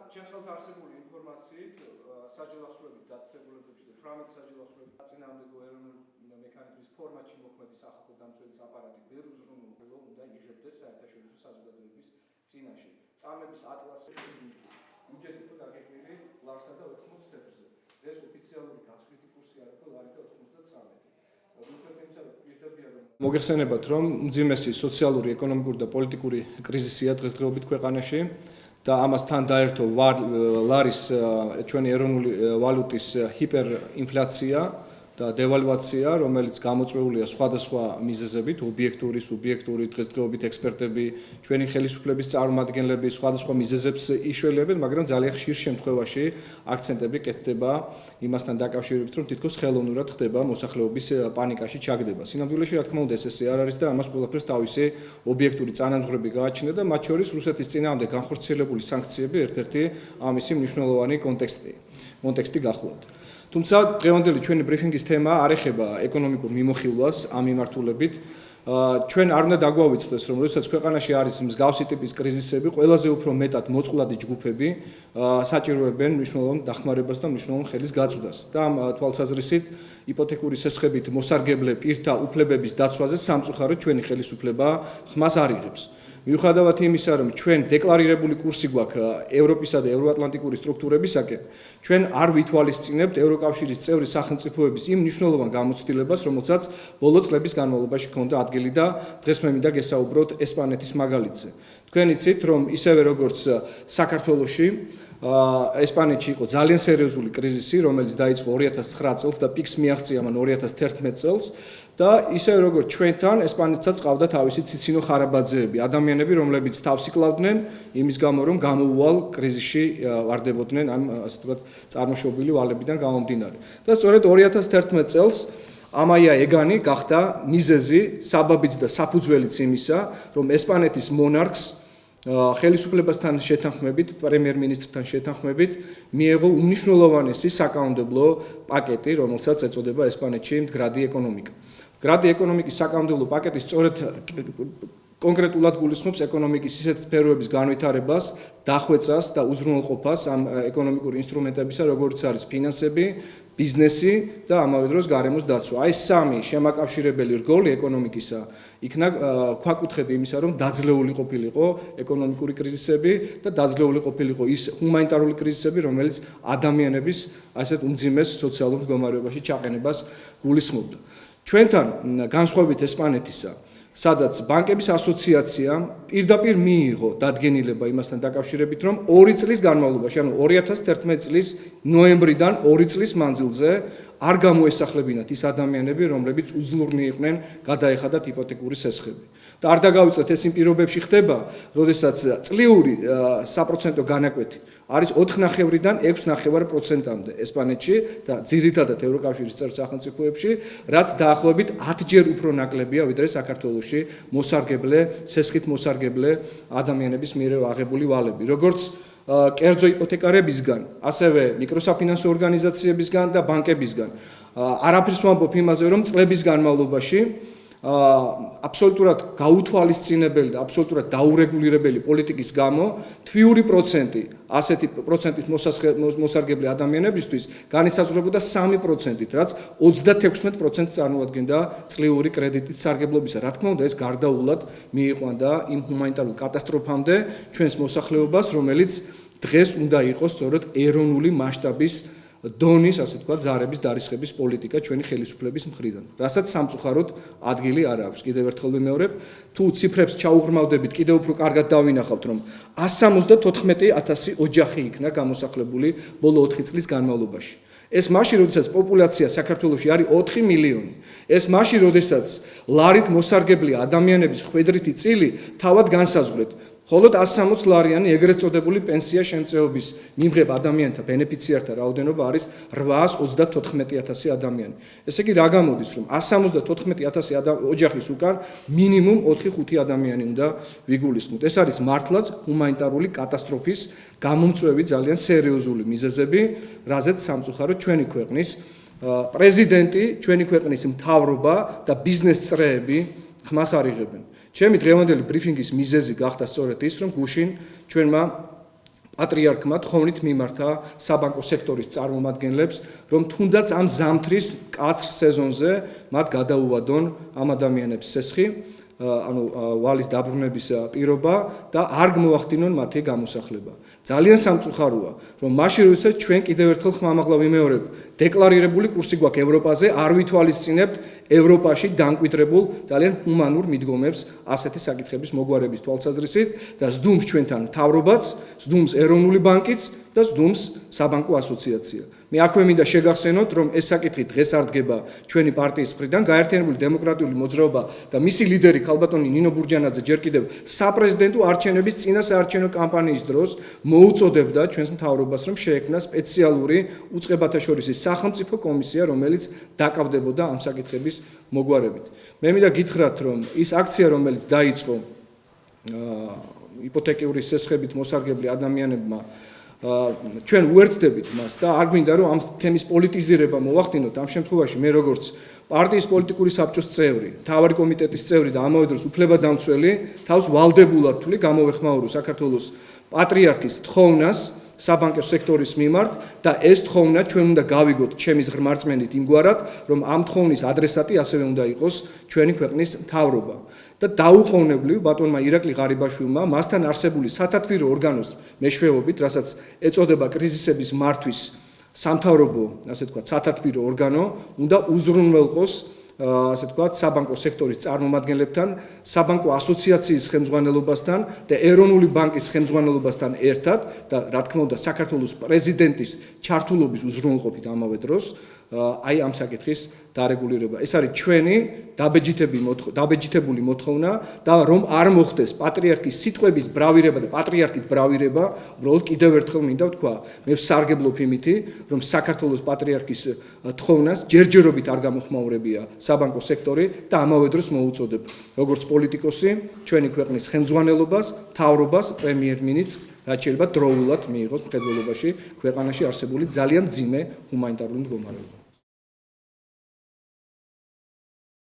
ჩემს ხელს არსებული ინფორმაციით საჯელახსოვრებით დაწესებულებებში და 18 საჯელახსოვრებით წინააღმდეგო ეროვნული მექანიზმის ფორმატში მოქმედი სახალხო დამცველის აპარატი ვერ უზრუნველყოფილო უნდა იღებდეს საერთაშორისო საზოგადოების წინაშე. წამების ატლასი უჯერით დაგეგმილი ლარსა და 80 თეთრზე. ეს ოფიციალური გასვლითი კურსი არის და ლარი და 93. მოგეხსენებათ, რომ მძიმესი სოციალური, ეკონომიკური და პოლიტიკური კრიზისია დღესდღეობით ქვეყანაში და ამასთან დაერთო ლარის ჩვენი ეროვნული ვალუტის ჰიპერინფლაცია და დევალვაცია, რომელიც გამოწვეულია სხვადასხვა მიზეზებით, ობიექტური, სუბიექტური, დღესდღეობით ექსპერტები, ჩვენი ხელისუფლების წარმომადგენლები სხვადასხვა მიზეზებს იშველებენ, მაგრამ ძალიან ხშირ შემთხვევაში აქცენტები კეთდება იმასთან დაკავშირებით, რომ თითქოს ხელოვნურად ხდება მოსახლეობის პანიკაში ჩაგდება. სინამდვილეში, რა თქმა უნდა, ეს ესე არ არის და ამას ყველაფერს თავისი ობიექტური წანამძღვრები გააჩნია და მათ შორის რუსეთის წინააღმდეგ განხორციელებული სანქციები ერთ-ერთი ამისი მნიშვნელოვანი კონტექსტი გახლავთ. თუმცა დღევანდელი ჩვენი ბრიფინგის თემა არ ეხება ეკონომიკურ მიმოხილვას ამ მიმართულებით. ჩვენ არ უნდა დაგვავიწყდეს, რომ როდესაც ქვეყანაში არის მსგავსი ტიპის კრიზისები, ყველაზე უფრო მეტად მოწყვლადი ჯგუფები საჭიროებენ მნიშვნელოვან დახმარებას და მნიშვნელოვან ხელის გაწვდას. და ამ თვალსაზრისით იპოთეკური სესხებით მოსარგებლე პირთა უფლებების დაცვაზე სამწუხაროდ ჩვენი ხელისუფლება ხმას არ იღებს. მიუხედავად იმისა, რომ ჩვენ დეკლარირებული კურსი გვაქვს ევროპისა და ევროატლანტიკური სტრუქტურებისაკენ, ჩვენ არ ვითვალისწინებთ ევროკავშირის წევრი სახელმწიფოების იმ მნიშვნელოვან გამოცდილებას, რომელსაც ბოლო წლების განმავლობაში ჰქონდა ადგილი და დღეს მე მინდა გესაუბროთ ესპანეთის მაგალითზე. თქვენ იცით, რომ ისევე როგორც საქართველოში ესპანეთში იყო ძალიან სერიოზული კრიზისი, რომელიც დაიწყო 2009 წელს და პიკს მიაღწია მან 2011 წელს. და ისევე როგორც ჩვენთან ესპანეთსაც ყავდა თავისი ციცინო ხარაბაძეები, ადამიანები, რომლებიც თავს იკლავდნენ იმის გამო, რომ გამოუვალ კრიზისში ვარდებოდნენ ამ ასე ვთქვათ წარმოშობილი ვალებიდან გამომდინარე. და სწორედ 2011 წელს ამაია ეგანი გახდა მიზეზი, საბაბიც და საფუძველიც იმისა, რომ ესპანეთის მონარქს ხელისუფლებასთან შეთანხმებით, პრემიერ-მინისტრთან შეთანხმებით მიიღო უმნიშვნელოვანესი საკანონმდებლო პაკეტი, რომელსაც ეწოდება ესპანეთში მდგრადი ეკონომიკა. მდგრადი ეკონომიკის საკანონმდებლო პაკეტი სწორედ კონკრეტულად გულისხმობს ეკონომიკის ისეთ სფეროების განვითარებას, დახვეწას და უზრუნველყოფას ამ ეკონომიკური ინსტრუმენტებისა, როგორც არის ფინანსები, ბიზნესი და ამავე დროს გარემოს დაცვა. აი სამი შემაკავშირებელი რგოლი ეკონომიკისა იქნა ქვაკუთხედი იმისა, რომ დაძლეული ყოფილიყო ეკონომიკური კრიზისები და დაძლეული ყოფილიყო ის ჰუმანიტარული კრიზისები, რომელიც ადამიანების ასეთ უმძიმეს სოციალურ მდგომარეობაში ჩაყენებას გულისხმობდა. ჩვენთან განსხვავებით ესპანეთისა, სადაც ბანკების ასოციაცია პირდაპირ მიიღო დადგენილება იმასთან დაკავშირებით, რომ 2 წლის განმავლობაში, ანუ 2011 წლის ნოემბრიდან 2 წლის მანძილზე არ გამოესახლებინათ ის ადამიანები, რომლებიც უძლურნი იყვნენ გადაეხადათ იპოთეკური სესხები. და არ დაგავიწყეთ ეს იმ პირობებში ხდება, როდესაც წლიური საპროცენტო განაკვეთი არის 4,9-დან 6,9%-მდე ესპანეთში და ძირითადად ევროკავშირის წევრ სახელმწიფოებში, რაც დაახლოებით 10-ჯერ უფრო ნაკლებია, ვიდრე საქართველოში მოსარგებლე, სესხით მოსარგებლე ადამიანების მიერ აღებული ვალები. როგორც კერძო იპოთეკარებისგან, ასევე მიკროსაფინანსო ორგანიზაციებისგან და ბანკებისგან. არაფერს ვამბობ იმაზე, რომ წლების განმავლობაში აბსოლუტურად გაუთვალისწინებელი და აბსოლუტურად დაურეგულირებელი პოლიტიკის გამო თვიური პროცენტი ასეთი პროცენტით მოსარგებლე ადამიანებისთვის განისაზღვრებოდა 3%-ით, რაც 36% წარმოადგენდა წლიური კრედიტით სარგებლობისა. რა თქმა უნდა, ეს გარდაულად მიიყვანდა იმ ჰუმანიტარულ კატასტროფამდე ჩვენს მოსახლეობას, რომელიც დღეს უნდა იყოს სწორედ ეროვნული მასშტაბის დონის, ასე ვთქვათ, ზარების დარისხების პოლიტიკა ჩვენი ხელისუფლების მხრიდან, რასაც სამწუხაროდ ადგილი არ აქვს. კიდევ ერთხელ ვიმეორებ, თუ ციფრებს ჩაუღრმავდებით, კიდევ უფრო კარგად დავინახავთ, რომ 174,000 ოჯახი იქნა გამოსახლებული ბოლო 4 წლის განმავლობაში. ეს მაშინ, როდესაც პოპულაცია საქართველოში არის 4 მილიონი. ეს მაშინ, როდესაც ლარით მოსარგებლე ადამიანების ხვედრითი წილი თავად განსაზღვრეთ. მხოლოდ 160 ლარიანი ეგრეთ წოდებული პენსია შემწეობის მიმღებ ადამიანთა ბენეფიციართა რაოდენობა არის 834,000 ადამიანი. ესე იგი, რა გამოდის, რომ 174,000 ოჯახის უკან მინიმუმ 4-5 ადამიანი უნდა ვიგულისხმოთ. ეს არის მართლაც ჰუმანიტარული კატასტროფის გამომწვევი ძალიან სერიოზული მიზეზები, რაზეც სამწუხაროდ ჩვენი ქვეყნის პრეზიდენტი, ჩვენი ქვეყნის მთავრობა და ბიზნეს წრეები ხმას არ იღებენ. ჩემი დღევანდელი ბრიფინგის მიზეზი გახდა სწორედ ის, რომ გუშინ ჩვენმა პატრიარქმა თხოვნით მიმართა საბანკო სექტორის წარმომადგენლებს, რომ თუნდაც ამ ზამთრის კაცრ სეზონზე მათ გადაუვადონ ამ ადამიანებს სესხი, ანუ ვალის დაბრუნების პირობა და არ მოახდინონ მათი გამოსახლება. ძალიან სამწუხაროა, რომ მაშინ როდესაც ჩვენ კიდევ ერთხელ ხმამაღლა ვიმეორებ, დეკლარირებული კურსი გვაქვს ევროპაზე, არ ვითვალისწინებთ ევროპაში დამკვიდრებულ ძალიან ჰუმანურ მიდგომებს ასეთი საკითხების მოგვარების თვალსაზრისით და სდუმს ჩვენთან მთავრობაც, სდუმს ეროვნული ბანკიც და სდუმს საბანკო ასოციაცია. მე აქვე მინდა შეგახსენოთ, რომ ეს საკითხი დღეს არ დგება ჩვენი პარტიის მხრიდან, გაერთიანებული დემოკრატიული მოძრაობა და მისი ლიდერი ქალბატონი ნინო ბურჯანაძე ჯერ კიდევ საპრეზიდენტო არჩევნების წინა საარჩევნო კამპანიის დროს მოუწოდებდა ჩვენს მთავრობას, რომ შეექმნა სპეციალური უწყებათა შორისი სახელმწიფო კომისია, რომელიც დაკავდებოდა ამ საკითხების მოგვარებით. მე მინდა გითხრათ, რომ ის აქცია, რომელიც დაიწყო იპოთეკიური სესხებით მოსარგებლე ადამიანებმა, ჩვენ უერთდებით მას და არ გვინდა რომ ამ თემის პოლიტიზირება მოვახდინოთ. ამ შემთხვევაში მე როგორც პარტიის პოლიტიკური საბჭოს წევრი, მთავარი კომიტეტის წევრი და ამავე დროს უფლებადამცველი თავს ვალდებულად ვთვლი გამოვეხმაურო საქართველოს პატრიარქის თხოვნას საბანკო სექტორის მიმართ და ეს თხოვნა ჩვენ უნდა გავიგოთ ჩემის ღრმარწმენით იმგვარად, რომ ამ თხოვნის ადრესატი ასევე უნდა იყოს ჩვენი ქვეყნის მთავრობა. და დაუყოვნებლივ ბატონმა ირაკლი ღარიბაშვილმა მასთან არსებული სათათბირო ორგანოს მეშვეობით, რასაც ეწოდება კრიზისების მართვის სამთავრობო, ასე ვთქვათ, სათათბირო ორგანო, უნდა უზრუნველყოს ასე ვთქვათ, საბანკო სექტორის წარმომადგენლებთან, საბანკო ასოციაციის ხელმძღვანელობასთან და ეროვნული ბანკის ხელმძღვანელობასთან ერთად და რა თქმა უნდა საქართველოს პრეზიდენტის ჩართულობის უზრუნველყოფით ამავე დროს აი ამ საკითხის დარეგულირება. ეს არის ჩვენი დაბეჯითებული მოთხოვნა და რომ არ მოხდეს პატრიარქის სიტყვების ბრავირება და პატრიარქით ბრავირება, უბრალოდ კიდევ ერთხელ მინდა ვთქვა, მე ვსარგებლობ იმითი, რომ საქართველოს პატრიარქის თხოვნას ჯერჯერობით არ გამოხმაურებია საბანკო სექტორი და ამავე დროს მოუწოდებ როგორც პოლიტიკოსი ჩვენი ქვეყნის ხელმძღვანელობას, მთავრობას, პრემიერ-მინისტრს, რაც შეიძლება დროულად მიიღოს მხედველობაში ქვეყანაში არსებული ძალიან მძიმე ჰუმანიტარული მდგომარეობა.